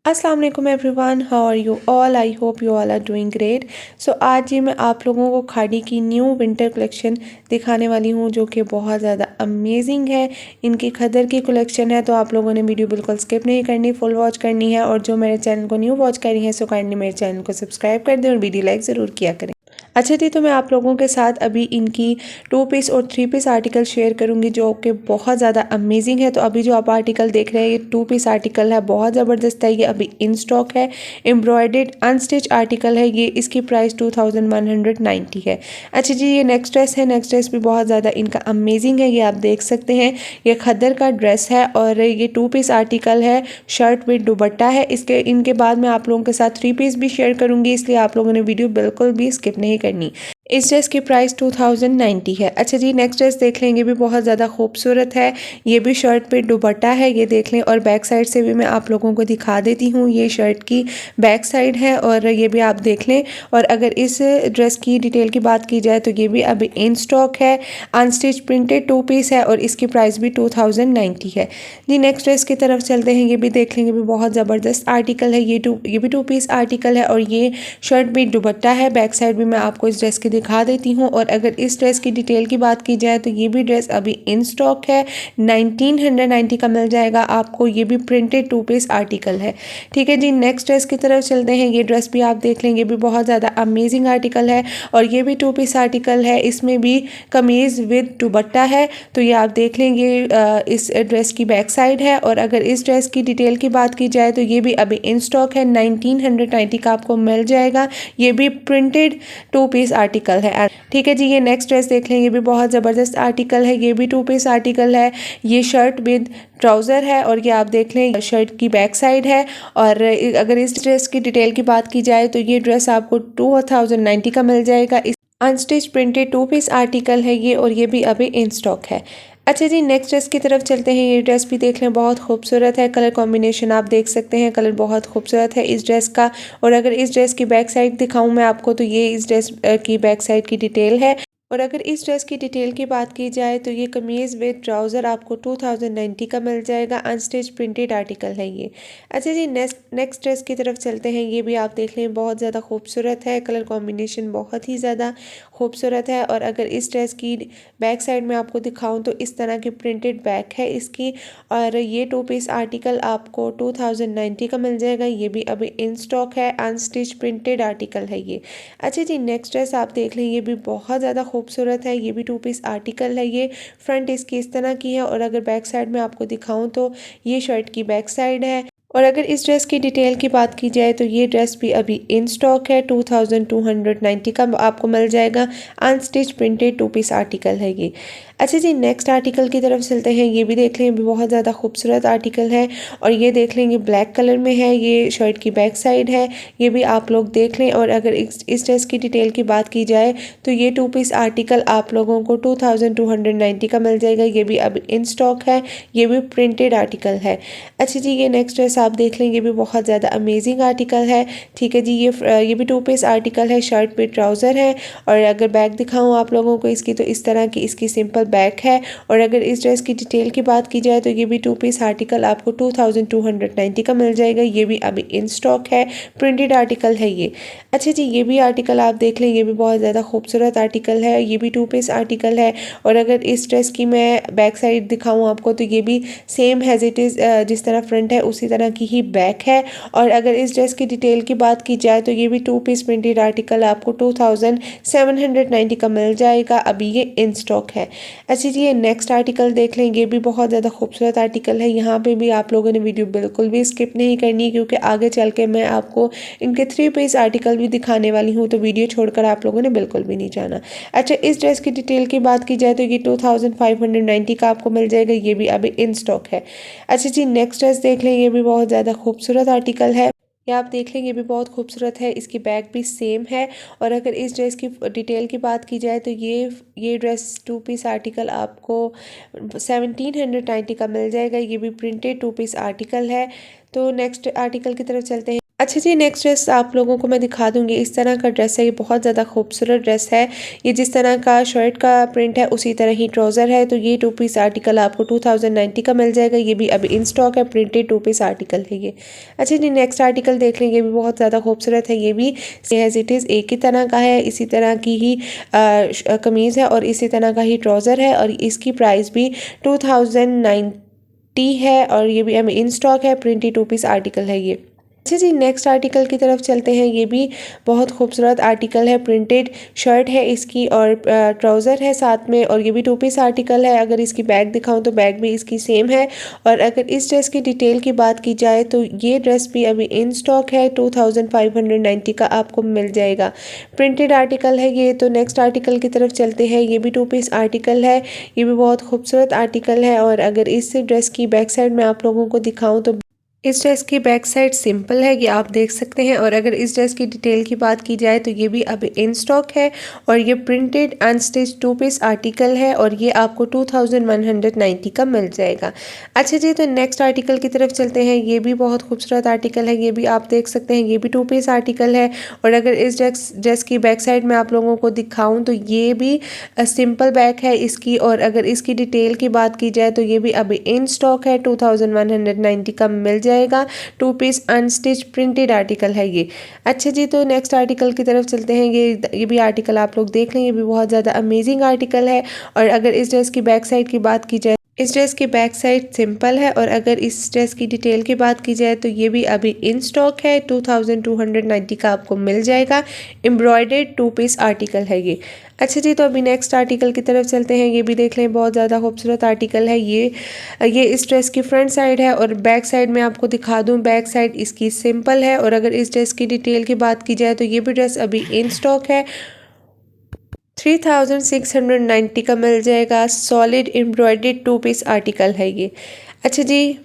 अस्सलाम वालेकुम everyone, how are you all? I hope you all are doing great. So आज ये मैं आप लोगों को खादी की न्यू विंटर कलेक्शन दिखाने वाली हूँ जो कि बहुत ज़्यादा अमेजिंग है। इनकी खदर की कलेक्शन है, तो आप लोगों ने वीडियो बिल्कुल स्किप नहीं करनी, फुल वॉच करनी है। और जो मेरे चैनल को न्यू वॉच कर रही हैं सो काइंडली मेरे चैनल को सब्सक्राइब कर दें और वीडियो लाइक ज़रूर किया करें। अच्छा जी, तो मैं आप लोगों के साथ अभी इनकी 2 पीस और 3 पीस आर्टिकल शेयर करूंगी जो कि बहुत ज़्यादा अमेजिंग है। तो अभी जो आप आर्टिकल देख रहे हैं ये 2 पीस आर्टिकल है, बहुत ज़बरदस्त है। ये अभी इन स्टॉक है, एम्ब्रॉयडेड अनस्टिच आर्टिकल है। ये इसकी प्राइस 2190 है। अच्छा जी, ये नेक्स्ट ड्रेस है। नेक्स्ट ड्रेस भी बहुत ज़्यादा इनका अमेजिंग है, ये आप देख सकते हैं। ये खद्दर का ड्रेस है और ये 2 पीस आर्टिकल है, शर्ट विद दुपट्टा है। इनके बाद मैं आप लोगों के साथ 3 पीस भी शेयर करूंगी, इसलिए आप लोगों ने वीडियो बिल्कुल भी स्किप नहीं करनी। इस ड्रेस की प्राइस 2090 है। अच्छा जी, नेक्स्ट ड्रेस देख लेंगे, भी बहुत ज़्यादा खूबसूरत है। ये भी शर्ट पे दुपट्टा है, ये देख लें। और बैक साइड से भी मैं आप लोगों को दिखा देती हूँ, ये शर्ट की बैक साइड है और ये भी आप देख लें। और अगर इस ड्रेस की डिटेल की बात की जाए तो ये भी अभी इन स्टॉक है, अनस्टिच प्रिंटेड 2 पीस है और इसकी प्राइस भी 2090 है। जी, नेक्स्ट ड्रेस की तरफ चलते हैं। ये भी देख लेंगे, भी बहुत ज़बरदस्त आर्टिकल है। ये भी 2 पीस आर्टिकल है और ये शर्ट भी दुपट्टा है। बैक साइड भी मैं आपको इस ड्रेस की दिखा देती हूँ। और अगर इस ड्रेस की डिटेल की बात की जाए तो ये भी ड्रेस अभी इन स्टॉक है, 1990 का मिल जाएगा आपको। ये भी प्रिंटेड 2 पीस आर्टिकल है। ठीक है जी, नेक्स्ट ड्रेस की तरफ चलते हैं। ये ड्रेस भी आप देख लेंगे, भी बहुत ज़्यादा अमेजिंग आर्टिकल है और ये भी 2 पीस आर्टिकल है। इसमें भी कमीज़ विद दुपट्टा है, तो ये आप देख लेंगे। इस ड्रेस की बैक साइड है। और अगर इस ड्रेस की डिटेल की बात की जाए तो ये भी अभी इन स्टॉक है, 1990 का आपको मिल जाएगा। ये भी प्रिंटेड 2 पीस आर्टिकल है। ठीक है जी, ये नेक्स्ट ड्रेस देख लें। ये भी बहुत ज़बरदस्त आर्टिकल है, ये भी 2 पीस आर्टिकल है। ये शर्ट विद ट्राउज़र है और ये आप देख लें शर्ट की बैक साइड है। और अगर इस ड्रेस की डिटेल की बात की जाए तो ये ड्रेस आपको 2090 का मिल जाएगा। इस अनस्टिच प्रिंटेड 2 पीस आर्टिकल है ये, और ये भी अभी इन स्टॉक है। अच्छा जी, नेक्स्ट ड्रेस की तरफ चलते हैं। ये ड्रेस भी देख लें, बहुत खूबसूरत है। कलर कॉम्बिनेशन आप देख सकते हैं, कलर बहुत खूबसूरत है इस ड्रेस का। और अगर इस ड्रेस की बैक साइड दिखाऊं मैं आपको तो ये इस ड्रेस की बैक साइड की डिटेल है। और अगर इस ड्रेस की डिटेल की बात की जाए तो ये कमीज़ विद ट्राउज़र आपको 2090 का मिल जाएगा। अनस्टिच प्रिंटेड आर्टिकल है ये। अच्छा जी, नेक्स्ट ड्रेस की तरफ चलते हैं। ये भी आप देख लें, बहुत ज़्यादा खूबसूरत है, कलर कॉम्बिनेशन बहुत ही ज़्यादा खूबसूरत है। और अगर इस ड्रेस की बैक साइड में आपको दिखाऊं तो इस तरह की प्रिंटेड बैक है इसकी। और ये 2 पीस आर्टिकल आपको 2090 का मिल जाएगा। ये भी अभी इन स्टॉक है, अनस्टिच प्रिंटेड आर्टिकल है ये। अच्छा जी, नेक्स्ट ड्रेस आप देख लें, ये भी बहुत ज़्यादा खूबसूरत है। ये भी 2 पीस आर्टिकल है। ये फ्रंट इसकी इस तरह की है और अगर बैक साइड में आपको दिखाऊं तो ये शर्ट की बैक साइड है। और अगर इस ड्रेस की डिटेल की बात की जाए तो ये ड्रेस भी अभी इन स्टॉक है, 2290 का आपको मिल जाएगा। अनस्टिच प्रिंटेड 2 पीस आर्टिकल है ये। अच्छा जी, नेक्स्ट आर्टिकल की तरफ चलते हैं। ये भी देख लें, भी बहुत ज़्यादा खूबसूरत आर्टिकल है और ये देख लेंगे ब्लैक कलर में है। ये शर्ट की बैक साइड है, ये भी आप लोग देख लें। और अगर इस ड्रेस की डिटेल की बात की जाए तो ये 2 पीस आर्टिकल आप लोगों को 2290 का मिल जाएगा। ये भी अभी इन स्टॉक है, ये भी प्रिंटेड आर्टिकल है। अच्छा जी, ये नेक्स्ट ड्रेस आप देख लें, ये भी बहुत ज़्यादा अमेजिंग आर्टिकल है। ठीक है जी, ये भी 2 पीस आर्टिकल है, शर्ट पे ट्राउज़र है। और अगर बैक दिखाऊं आप लोगों को इसकी, तो इस तरह की इसकी सिंपल बैक है। और अगर इस ड्रेस की डिटेल की बात की जाए तो ये भी 2 पीस आर्टिकल आपको 2290 का मिल जाएगा। ये भी अभी इन स्टॉक है, प्रिंटेड आर्टिकल है ये। अच्छा जी, ये भी आर्टिकल आप देख लें, ये भी बहुत ज़्यादा खूबसूरत आर्टिकल है। ये भी 2 पीस आर्टिकल है। और अगर इस ड्रेस की मैं बैक साइड दिखाऊं आपको तो ये भी सेम हैज़ इट इज़, जिस तरह फ्रंट है उसी तरह की ही बैक है। और अगर इस ड्रेस की डिटेल की बात की जाए तो ये भी 2 पीस प्रिंटेड आर्टिकल आपको 2790 का मिल जाएगा। अभी ये इन स्टॉक है। अच्छा जी, ये नेक्स्ट आर्टिकल देख लें। ये भी बहुत ज़्यादा खूबसूरत आर्टिकल है। यहाँ पे भी आप लोगों ने वीडियो बिल्कुल भी स्किप नहीं करनी, क्योंकि आगे चल के मैं आपको इनके 3 पीस आर्टिकल भी दिखाने वाली हूँ, तो वीडियो छोड़कर आप लोगों ने बिल्कुल भी नहीं जाना। अच्छा, इस ड्रेस की डिटेल की बात की जाए तो ये 2590 का आपको मिल जाएगा। ये भी अभी इन स्टॉक है। अच्छा जी, नेक्स्ट ड्रेस देख लें। ये भी बहुत ज़्यादा खूबसूरत आर्टिकल है, ये आप देख लें, ये भी बहुत खूबसूरत है। इसकी बैक भी सेम है। और अगर इस ड्रेस की डिटेल की बात की जाए तो ये ड्रेस 2 पीस आर्टिकल आपको 1790 का मिल जाएगा। ये भी प्रिंटेड 2 पीस आर्टिकल है। तो नेक्स्ट आर्टिकल की तरफ चलते हैं। अच्छा जी, नेक्स्ट ड्रेस आप लोगों को मैं दिखा दूँगी। इस तरह का ड्रेस है, ये बहुत ज़्यादा खूबसूरत ड्रेस है। ये जिस तरह का शर्ट का प्रिंट है उसी तरह ही ट्राउज़र है। तो ये 2 पीस आर्टिकल आपको 2090 का मिल जाएगा। ये भी अभी इन स्टॉक है, प्रिंटेड 2 पीस आर्टिकल है ये। अच्छा जी, नेक्स्ट आर्टिकल देख लें, ये भी बहुत ज़्यादा खूबसूरत है। ये भी एज़ इट इज़ एक ही तरह का है, इसी तरह की ही कमीज़ है और इसी तरह का ही ट्राउज़र है और इसकी प्राइस भी 2090 है और ये भी अभी इन स्टॉक है, प्रिंटेड 2 पीस आर्टिकल है ये। अच्छा जी, नेक्स्ट आर्टिकल की तरफ चलते हैं। ये भी बहुत खूबसूरत आर्टिकल है, प्रिंटेड शर्ट है इसकी और ट्राउज़र है साथ में और ये भी 2 पीस आर्टिकल है। अगर इसकी बैग दिखाऊं तो बैग भी इसकी सेम है और अगर इस ड्रेस की डिटेल की बात की जाए तो ये ड्रेस भी अभी इन स्टॉक है, 2590 का आपको मिल जाएगा। प्रिंटेड आर्टिकल है ये। तो नेक्स्ट आर्टिकल की तरफ चलते हैं। ये भी 2 पीस आर्टिकल है। ये भी बहुत खूबसूरत आर्टिकल है और अगर इस ड्रेस की बैक साइड मैं आप लोगों को दिखाऊं तो इस ड्रेस की बैक साइड सिंपल है, ये आप देख सकते हैं और अगर इस ड्रेस की डिटेल की बात की जाए तो ये भी अभी इन स्टॉक है और ये प्रिंटेड अनस्टिच 2 पीस आर्टिकल है और ये आपको 2190 का मिल जाएगा। अच्छा जी, तो नेक्स्ट आर्टिकल की तरफ चलते हैं। ये भी बहुत खूबसूरत आर्टिकल है, ये भी आप देख सकते हैं। ये भी 2 पीस आर्टिकल है और अगर इस ड्रेस की बैक साइड में आप लोगों को दिखाऊँ तो ये भी सिंपल बैक है इसकी और अगर इसकी डिटेल की बात की जाए तो ये भी अभी इन स्टॉक है, 2190 का मिल जाएगा। 2 पीस अनस्टिच प्रिंटेड आर्टिकल है ये। अच्छा जी, तो नेक्स्ट आर्टिकल की तरफ चलते हैं। ये भी आर्टिकल आप लोग देख लें, ये भी बहुत ज़्यादा अमेजिंग आर्टिकल है और अगर इस ड्रेस की बैक साइड की बात की जाए, इस ड्रेस की बैक साइड सिंपल है और अगर इस ड्रेस की डिटेल की बात की जाए तो ये भी अभी इन स्टॉक है, 2290 का आपको मिल जाएगा। एम्ब्रॉयडर्ड 2 पीस आर्टिकल है ये। अच्छा जी, तो अभी नेक्स्ट आर्टिकल की तरफ चलते हैं। ये भी देख लें, बहुत ज़्यादा खूबसूरत आर्टिकल है ये इस ड्रेस की फ्रंट साइड है और बैक साइड में आपको दिखा दूं, बैक साइड इसकी सिंपल है और अगर इस ड्रेस की डिटेल की बात की जाए तो ये भी ड्रेस अभी इन स्टॉक है, 3690 का मिल जाएगा। सॉलिड एम्ब्रॉयडर्ड 2 पीस आर्टिकल है ये। अच्छा जी,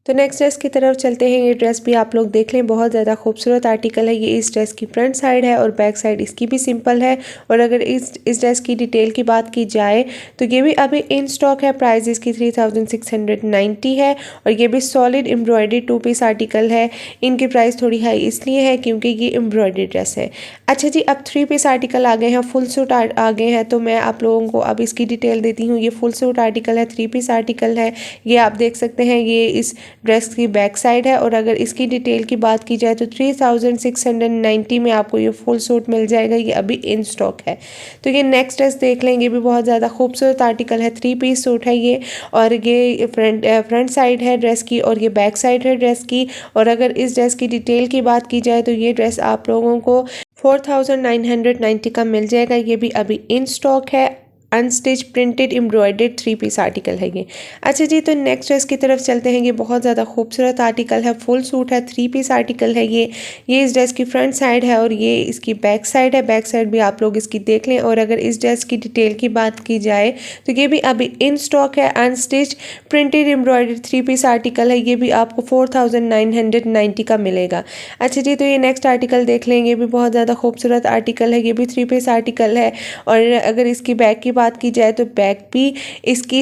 तो नेक्स्ट ड्रेस की तरफ चलते हैं। ये ड्रेस भी आप लोग देख लें, बहुत ज़्यादा खूबसूरत आर्टिकल है। ये इस ड्रेस की फ्रंट साइड है और बैक साइड इसकी भी सिंपल है और अगर इस ड्रेस की डिटेल की बात की जाए तो ये भी अभी इन स्टॉक है। प्राइस इसकी 3690 है और ये भी सॉलिड एम्ब्रॉयडर्ड 2 पीस आर्टिकल है। इनकी प्राइस थोड़ी हाई इसलिए है क्योंकि ये एम्ब्रॉयडर्ड ड्रेस है। अच्छा जी, अब 3 पीस आर्टिकल आ गए हैं, फुल सूट आ गए हैं, तो मैं आप लोगों को अब इसकी डिटेल देती हूँ। ये फुल सूट आर्टिकल है, 3 पीस आर्टिकल है। ये आप देख सकते हैं, ये इस ड्रेस की बैक साइड है और अगर इसकी डिटेल की बात की जाए तो 3690 में आपको ये फुल सूट मिल जाएगा। ये अभी इन स्टॉक है। तो ये नेक्स्ट ड्रेस देख लेंगे, भी बहुत ज़्यादा खूबसूरत आर्टिकल है, 3 पीस सूट है ये और ये फ्रंट साइड है ड्रेस की और ये बैक साइड है ड्रेस की और अगर इस ड्रेस की डिटेल की बात की जाए तो ये ड्रेस आप लोगों को 4990 का मिल जाएगा। ये भी अभी इन स्टॉक है, unstitch printed embroidered 3 piece article है ये। अच्छा जी, तो नेक्स्ट ड्रेस की तरफ चलते हैं। ये बहुत ज़्यादा खूबसूरत आर्टिकल है, फुल सूट है, 3 पीस आर्टिकल है ये इस ड्रेस की फ्रंट साइड है और ये इसकी बैक साइड है। बैक साइड भी आप लोग इसकी देख लें और अगर इस ड्रेस की डिटेल की बात की जाए तो ये भी अभी इन स्टॉक है, unstitch printed embroidered 3 piece article है। ये भी आपको 4990 का मिलेगा। अच्छा जी, तो ये नेक्स्ट आर्टिकल देख लें। ये भी बहुत ज़्यादा खूबसूरत आर्टिकल है, ये भी 3 पीस आर्टिकल है और अगर इसकी बैक की बात की जाए तो बैक भी इसकी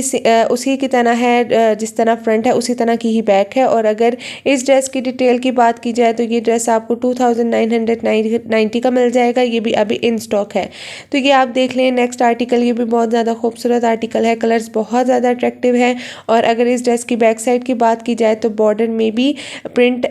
उसी की तरह है, जिस तरह फ्रंट है उसी तरह की ही बैक है और अगर इस ड्रेस की डिटेल की बात की जाए तो ये ड्रेस आपको 2990 का मिल जाएगा। ये भी अभी इन स्टॉक है। तो ये आप देख लें नेक्स्ट आर्टिकल, ये भी बहुत ज़्यादा खूबसूरत आर्टिकल है, कलर्स बहुत ज़्यादा अट्रैक्टिव है और अगर इस ड्रेस की बैक साइड की बात की जाए तो बॉर्डर में भी प्रिंट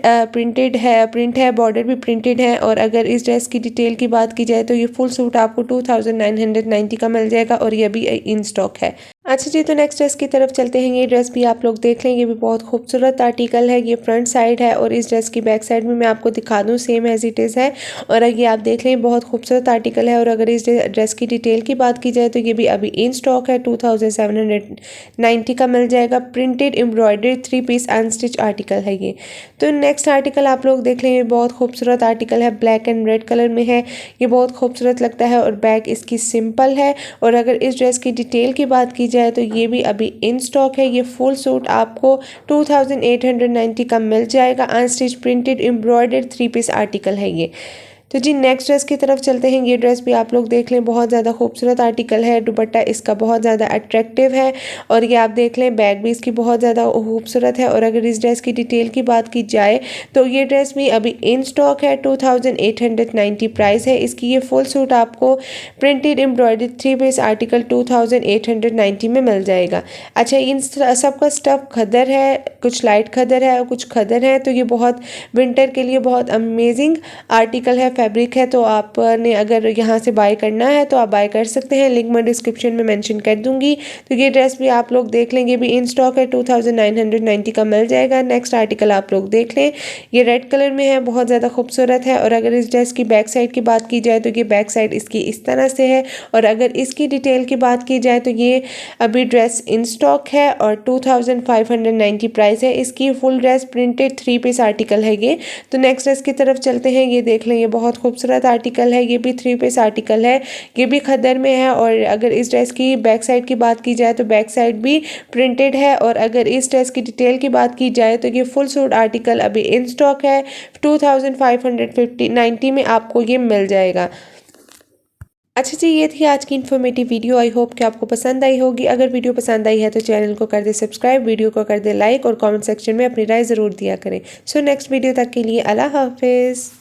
है, बॉर्डर भी प्रिंटेड है और अगर इस ड्रेस की डिटेल की बात की जाए तो ये फुल सूट आपको 2990 का मिल जाएगा और ये भी इन स्टॉक है। अच्छा जी, तो नेक्स्ट ड्रेस की तरफ चलते हैं। ये ड्रेस भी आप लोग देख लें, ये भी बहुत खूबसूरत आर्टिकल है। ये फ्रंट साइड है और इस ड्रेस की बैक साइड में मैं आपको दिखा दूं, सेम एज इट इज़ है और ये आप देख लें, बहुत खूबसूरत आर्टिकल है और अगर इस ड्रेस की डिटेल की बात की जाए तो ये भी अभी इन स्टॉक है, 2790 का मिल जाएगा। Printed embroidered 3 piece unstitch article है ये। तो नेक्स्ट आर्टिकल आप लोग देख लें, ये बहुत खूबसूरत आर्टिकल है, ब्लैक एंड रेड कलर में है। ये बहुत खूबसूरत लगता है और बैक इसकी सिंपल है और अगर इस ड्रेस की डिटेल की बात की जाए तो ये भी अभी इन स्टॉक है। ये फुल सूट आपको 2890 का मिल जाएगा। Unstitch printed embroidered 3 piece article है ये। तो जी नेक्स्ट ड्रेस की तरफ चलते हैं। ये ड्रेस भी आप लोग देख लें, बहुत ज़्यादा खूबसूरत आर्टिकल है। दुपट्टा इसका बहुत ज़्यादा अट्रैक्टिव है और ये आप देख लें बैग भी इसकी बहुत ज़्यादा खूबसूरत है। और अगर इस ड्रेस की डिटेल की बात की जाए तो ये ड्रेस भी अभी इन स्टॉक है। 2890 प्राइस है इसकी। ये फुल सूट आपको प्रिंटेड एम्ब्रॉयडर्ड 3 पीस आर्टिकल 2890 में मिल जाएगा। अच्छा, इन सबका स्टफ खदर है, कुछ लाइट खदर है और कुछ खदर है। तो ये बहुत विंटर के लिए बहुत अमेजिंग आर्टिकल है, फैब्रिक है। तो आपने अगर यहाँ से बाय करना है तो आप बाय कर सकते हैं, लिंक मैं डिस्क्रिप्शन में मेंशन कर दूंगी। तो ये ड्रेस भी आप लोग देख लेंगे, भी इन स्टॉक है, 2990 का मिल जाएगा। नेक्स्ट आर्टिकल आप लोग देख लें, ये रेड कलर में है, बहुत ज़्यादा खूबसूरत है। और अगर इस ड्रेस की बैक साइड की बात की जाए तो ये बैक साइड इसकी इस तरह से है। और अगर इसकी डिटेल की बात की जाए तो ये अभी ड्रेस इन स्टॉक है और 2590 प्राइस है इसकी। Full dress printed 3 piece article है ये। तो नेक्स्ट ड्रेस की तरफ चलते हैं। ये देख लें, ये बहुत खूबसूरत आर्टिकल है, ये भी 3 पीस आर्टिकल है, ये भी खद्दर में है। और अगर इस ड्रेस की बैक साइड की बात की जाए तो बैक साइड भी प्रिंटेड है। और अगर इस ड्रेस की डिटेल की बात की जाए तो ये फुल सूट आर्टिकल अभी इन स्टॉक है, 2590 में आपको ये मिल जाएगा। अच्छा जी, ये थी आज की इन्फॉर्मेटिव वीडियो। आई होप कि आपको पसंद आई होगी। अगर वीडियो पसंद आई है तो चैनल को कर दे सब्सक्राइब, वीडियो को कर दे लाइक और कमेंट सेक्शन में अपनी राय ज़रूर दिया करें। सो नेक्स्ट वीडियो तक के लिए अल्लाह हाफिज़।